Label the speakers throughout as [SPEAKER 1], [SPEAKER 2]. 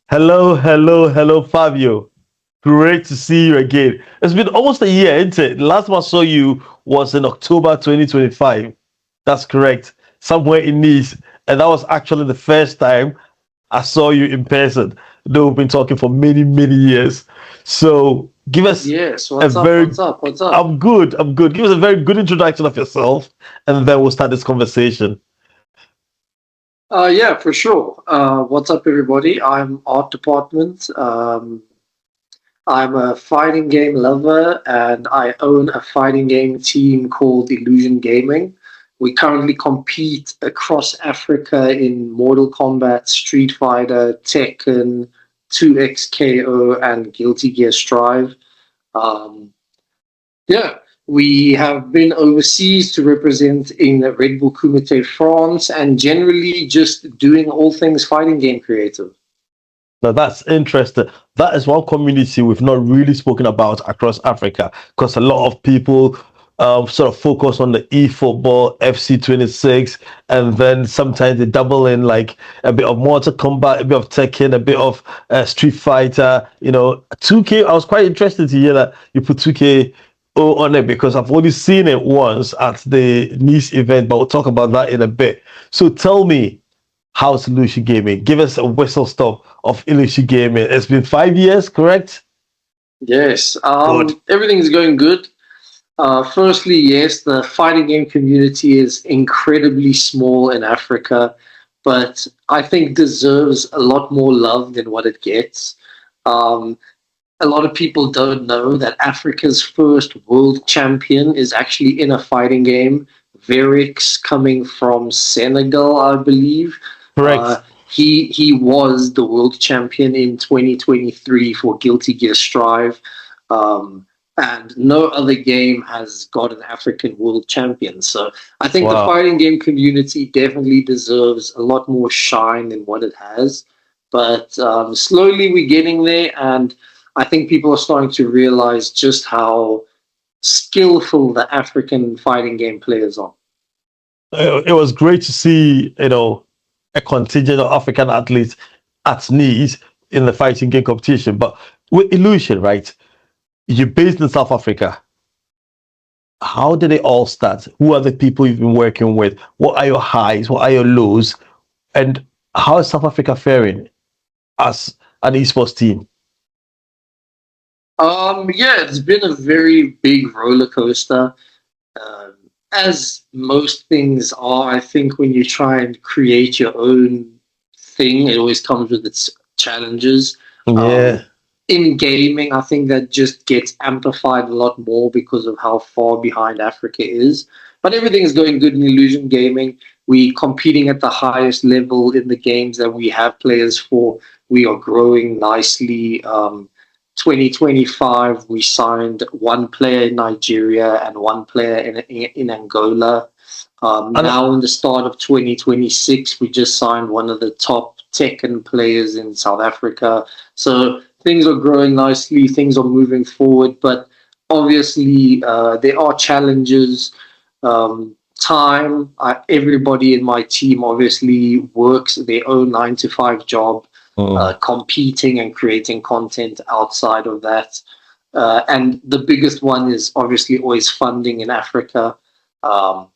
[SPEAKER 1] Hello, hello, hello, Fabio. Great to see you again. It's been almost a year, isn't it? The last time I saw you was in October 2025. That's correct. Somewhere in Nice. And that was actually the first time I saw you in person. Though we've been talking for many, many years. So give us
[SPEAKER 2] Yes,
[SPEAKER 1] a
[SPEAKER 2] what's up?
[SPEAKER 1] very
[SPEAKER 2] What's up? What's up?
[SPEAKER 1] I'm good. Give us a very good introduction of yourself, and then we'll start this conversation.
[SPEAKER 2] Yeah, for sure. What's up, everybody? I'm art department. I'm a fighting game lover, and I own a fighting game team called Illusion Gaming. We currently compete across Africa in Mortal Kombat, Street Fighter, Tekken, 2XKO, and Guilty Gear Strive. Um, Yeah, we have been overseas to represent in Red Bull Kumite France and generally just doing all things fighting game creative.
[SPEAKER 1] Now that's interesting. That is one community we've not really spoken about across Africa because a lot of people sort of focus on the eFootball, FC 26, and then sometimes they double in like a bit of Mortal Kombat, a bit of Tekken, a bit of Street Fighter. 2K. I was quite interested to hear that you put 2K on it because I've only seen it once at the Nice event, but we'll talk about that in a bit. So tell me, how's Lucy Gaming? Give us a whistle stop of Lucy Gaming. It's been 5 years, correct?
[SPEAKER 2] Yes,
[SPEAKER 1] Good.
[SPEAKER 2] everything's going good. Firstly, yes, the fighting game community is incredibly small in Africa, but I think deserves a lot more love than what it gets. Um, a lot of people don't know that Africa's first world champion is actually in a fighting game. Verix coming from Senegal, I believe.
[SPEAKER 1] Correct.
[SPEAKER 2] He was the world champion in 2023 for Guilty Gear Strive. Um, and no other game has got an African world champion. So I think the
[SPEAKER 1] Wow.
[SPEAKER 2] fighting game community definitely deserves a lot more shine than what it has. But slowly we're getting there, and I think people are starting to realize just how skillful the African fighting game players are.
[SPEAKER 1] It was great to see, a contingent of African athletes at knees in the fighting game competition. But with Illusion, right? You're based in South Africa. How did it all start? Who are the people you've been working with? What are your highs? What are your lows? And how is South Africa faring as an esports team?
[SPEAKER 2] Yeah, it's been a very big roller coaster. Um, as most things are, I think when you try and create your own thing, it always comes with its challenges. Um,
[SPEAKER 1] Yeah.
[SPEAKER 2] in gaming, I think that just gets amplified a lot more because of how far behind Africa is. But everything is going good in Illusion Gaming. We competing at the highest level in the games that we have players for. We are growing nicely. 2025, we signed one player in Nigeria and one player in Angola.
[SPEAKER 1] And
[SPEAKER 2] Now, in the start of 2026, we just signed one of the top Tekken players in South Africa. So things are growing nicely, things are moving forward, but obviously there are challenges. Everybody in my team obviously works their own 9 to 5 job,
[SPEAKER 1] mm,
[SPEAKER 2] competing and creating content outside of that. And the biggest one is obviously always funding in Africa. Um,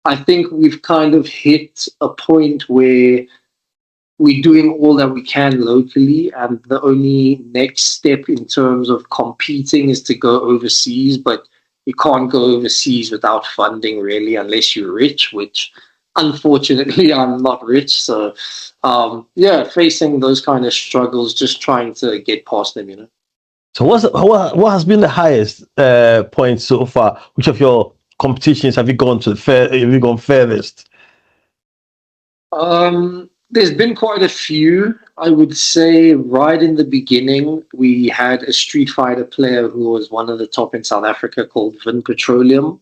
[SPEAKER 2] I think we've kind of hit a point where we're doing all that we can locally, and the only next step in terms of competing is to go overseas. But you can't go overseas without funding, really, unless you're rich, which unfortunately I'm not rich. So, yeah, facing those kind of struggles, just trying to get past them.
[SPEAKER 1] so what has been the highest point so far? Which of your competitions have you gone to have you gone furthest?
[SPEAKER 2] There's been quite a few. I would say right in the beginning, we had a Street Fighter player who was one of the top in South Africa called Vin Petroleum,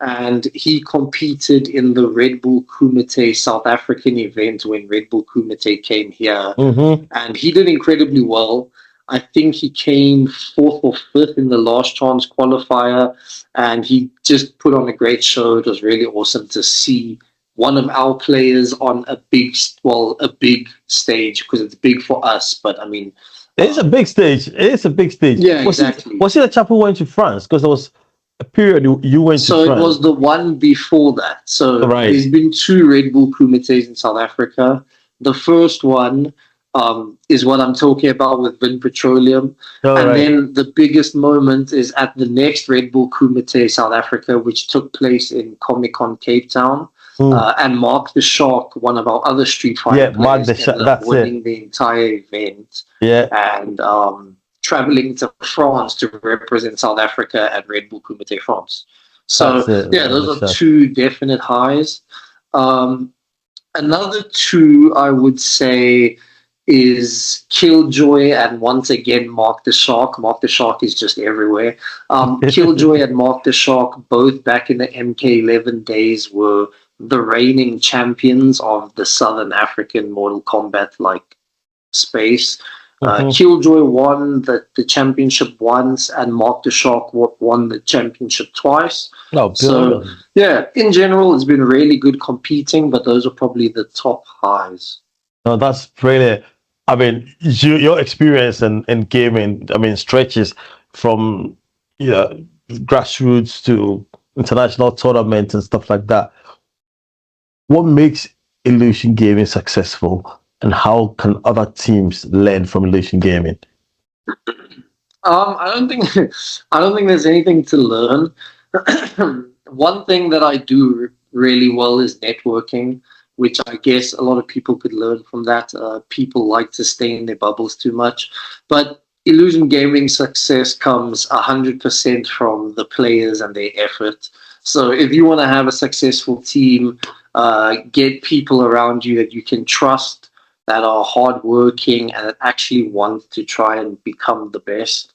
[SPEAKER 2] and he competed in the Red Bull Kumite South African event when Red Bull Kumite came here,
[SPEAKER 1] Mm-hmm.
[SPEAKER 2] and he did incredibly well. I think he came fourth or fifth in the last chance qualifier, and he just put on a great show. It was really awesome to see. one of our players on a big stage, because it's big for us. But I mean,
[SPEAKER 1] It's a big stage. It's a big stage.
[SPEAKER 2] yeah,
[SPEAKER 1] Was it
[SPEAKER 2] exactly.
[SPEAKER 1] was it a chap who went to France? Because there was a period you went to
[SPEAKER 2] So it
[SPEAKER 1] France.
[SPEAKER 2] was the one before that. So
[SPEAKER 1] Right.
[SPEAKER 2] there's been two Red Bull Kumites in South Africa. The first one is what I'm talking about with Vin Petroleum.
[SPEAKER 1] All
[SPEAKER 2] And
[SPEAKER 1] right.
[SPEAKER 2] then the biggest moment is at the next Red Bull Kumite South Africa, which took place in Comic Con Cape Town.
[SPEAKER 1] Hmm.
[SPEAKER 2] And Mark the Shark, one of our other Street Fighter
[SPEAKER 1] Yeah, mark
[SPEAKER 2] players,
[SPEAKER 1] the
[SPEAKER 2] ended
[SPEAKER 1] shot.
[SPEAKER 2] up
[SPEAKER 1] That's it.
[SPEAKER 2] winning the entire event
[SPEAKER 1] Yeah,
[SPEAKER 2] and traveling to France to represent South Africa at Red Bull Kumite France.
[SPEAKER 1] that's
[SPEAKER 2] So
[SPEAKER 1] it.
[SPEAKER 2] yeah,
[SPEAKER 1] Mark
[SPEAKER 2] those
[SPEAKER 1] the
[SPEAKER 2] are
[SPEAKER 1] shot.
[SPEAKER 2] two definite highs. Um, Another two I would say is Killjoy and once again Mark the Shark. Mark the Shark is just everywhere. Killjoy and Mark the Shark, both back in the MK11 days, were the reigning champions of the Southern African Mortal Kombat like space.
[SPEAKER 1] Mhm.
[SPEAKER 2] Killjoy won the championship once, and Mark the Shark won the championship twice.
[SPEAKER 1] Oh,
[SPEAKER 2] So,
[SPEAKER 1] brilliant.
[SPEAKER 2] yeah, in general, it's been really good competing, but those are probably the top highs.
[SPEAKER 1] No, that's brilliant. I mean, your experience in gaming, I mean, stretches from yeah, grassroots to international tournaments and stuff like that. What makes Illusion Gaming successful, and how can other teams learn from Illusion Gaming?
[SPEAKER 2] I don't think I don't think there's anything to learn. One thing that I do really well is networking, which I guess a lot of people could learn from that. People like to stay in their bubbles too much, but Illusion Gaming success comes 100% from the players and their effort. So if you want to have a successful team, get people around you that you can trust, that are hardworking and that actually want to try and become the best.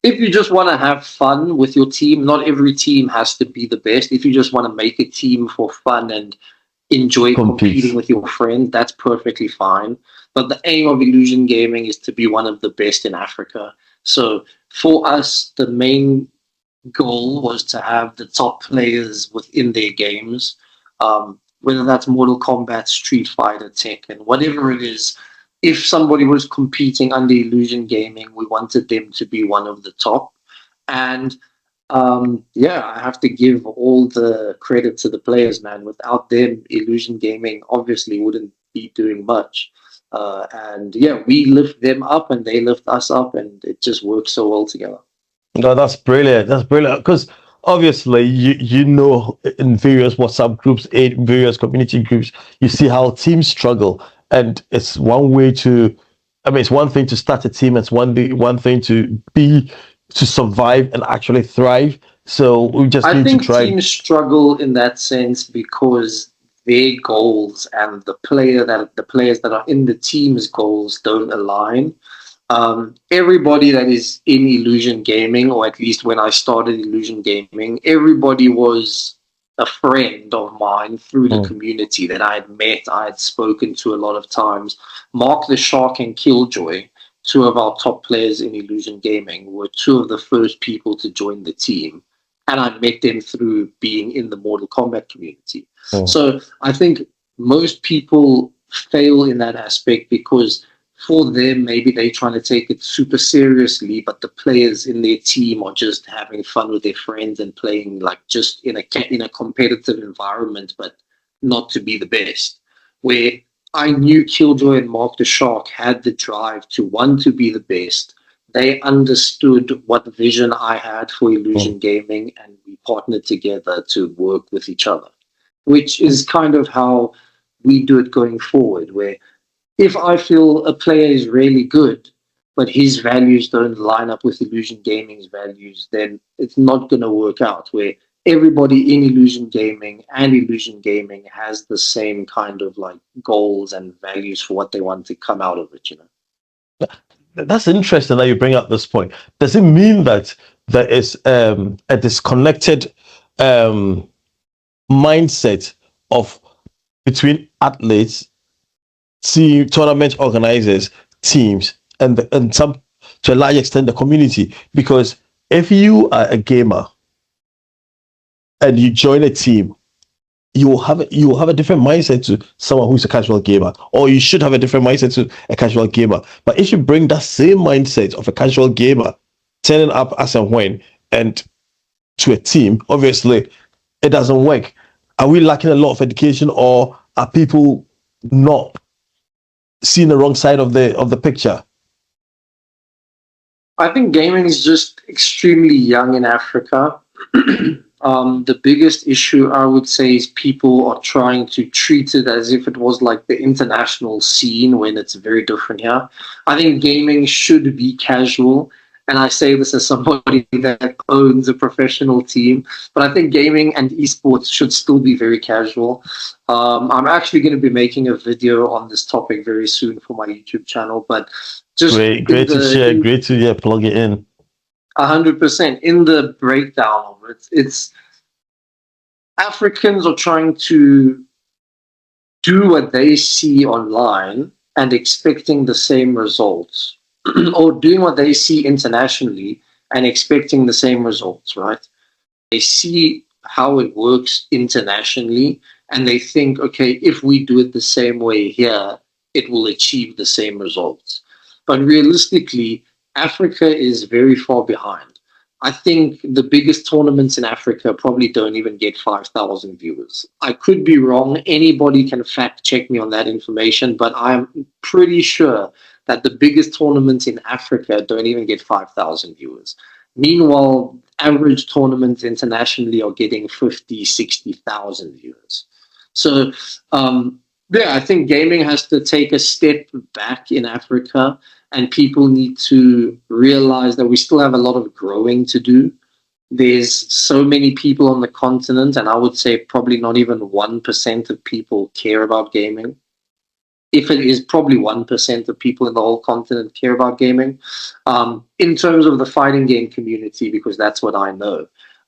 [SPEAKER 2] If you just want to have fun with your team, not every team has to be the best. If you just want to make a team for fun and enjoy competing
[SPEAKER 1] Compete.
[SPEAKER 2] with your friends, that's perfectly fine. But the aim of Illusion Gaming is to be one of the best in Africa. So for us, the main goal was to have the top players within their games, whether that's Mortal Kombat, Street Fighter, Tekken, whatever it is. If somebody was competing under Illusion Gaming, we wanted them to be one of the top. And yeah, I have to give all the credit to the players, man. Without them, Illusion Gaming obviously wouldn't be doing much. And yeah, we lift them up and they lift us up, and it just works so well together.
[SPEAKER 1] No, that's brilliant. That's brilliant because obviously you know in various WhatsApp groups, in various community groups, you see how teams struggle, and it's one way to. I mean, it's one thing to start a team. It's one thing to survive and actually thrive. So we just
[SPEAKER 2] I
[SPEAKER 1] need to
[SPEAKER 2] think
[SPEAKER 1] try.
[SPEAKER 2] teams struggle in that sense because their goals and the players that are in the team's goals don't align. Everybody that is in Illusion Gaming, or at least when I started Illusion Gaming, everybody was a friend of mine through the
[SPEAKER 1] Mm.
[SPEAKER 2] community that I had met, I had spoken to a lot of times. Mark the Shark and Killjoy, two of our top players in Illusion Gaming, were two of the first people to join the team. And I met them through being in the Mortal Kombat community.
[SPEAKER 1] Mm.
[SPEAKER 2] So I think most people fail in that aspect because for them, maybe they're trying to take it super seriously, but the players in their team are just having fun with their friends and playing like just in a competitive environment, but not to be the best. Where I knew Killjoy and Mark the Shark had the drive to want to be the best. They understood what vision I had for
[SPEAKER 1] Mm.
[SPEAKER 2] Illusion Gaming, and we partnered together to work with each other, which is kind of how we do it going forward, where if I feel a player is really good, but his values don't line up with Illusion Gaming's values, then it's not going to work out. Where everybody in Illusion Gaming and Illusion Gaming has the same kind of like goals and values for what they want to come out of it, you know.
[SPEAKER 1] That's interesting that you bring up this point. Does it mean that there is a disconnected um, mindset of between athletes, team tournament organizers, teams, and some to a large extent the community? Because if you are a gamer and you join a team, you will have a different mindset to someone who's a casual gamer, or you should have a different mindset to a casual gamer. But if you bring that same mindset of a casual gamer, turning up as and when, and to a team, obviously it doesn't work. Are we lacking a lot of education, or are people not seeing the wrong side of the picture?
[SPEAKER 2] I think gaming is just extremely young in Africa. The biggest issue I would say is people are trying to treat it as if it was like the international scene when it's very different here. I think gaming should be casual. And I say this as somebody that owns a professional team, but I think gaming and esports should still be very casual. I'm actually going to be making a video on this topic very soon for my YouTube channel, but just
[SPEAKER 1] Great,
[SPEAKER 2] in
[SPEAKER 1] great to share.
[SPEAKER 2] the
[SPEAKER 1] Great to, yeah, plug it in.
[SPEAKER 2] 100% in the breakdown of it, it's Africans are trying to do what they see online and expecting the same results, or doing what they see internationally and expecting the same results, right? They see how it works internationally and they think, okay, if we do it the same way here, it will achieve the same results. But realistically, Africa is very far behind. I think the biggest tournaments in Africa probably don't even get 5,000 viewers. I could be wrong. Anybody can fact check me on that information, but I'm pretty sure that the biggest tournaments in Africa don't even get 5,000 viewers. Meanwhile, average tournaments internationally are getting 50, 60,000 viewers. So, yeah, I think gaming has to take a step back in Africa, and people need to realize that we still have a lot of growing to do. There's so many people on the continent, and I would say probably not even 1% of people care about gaming. If it is, probably 1% of people in the whole continent care about gaming. In terms of the fighting game community, because that's what I know.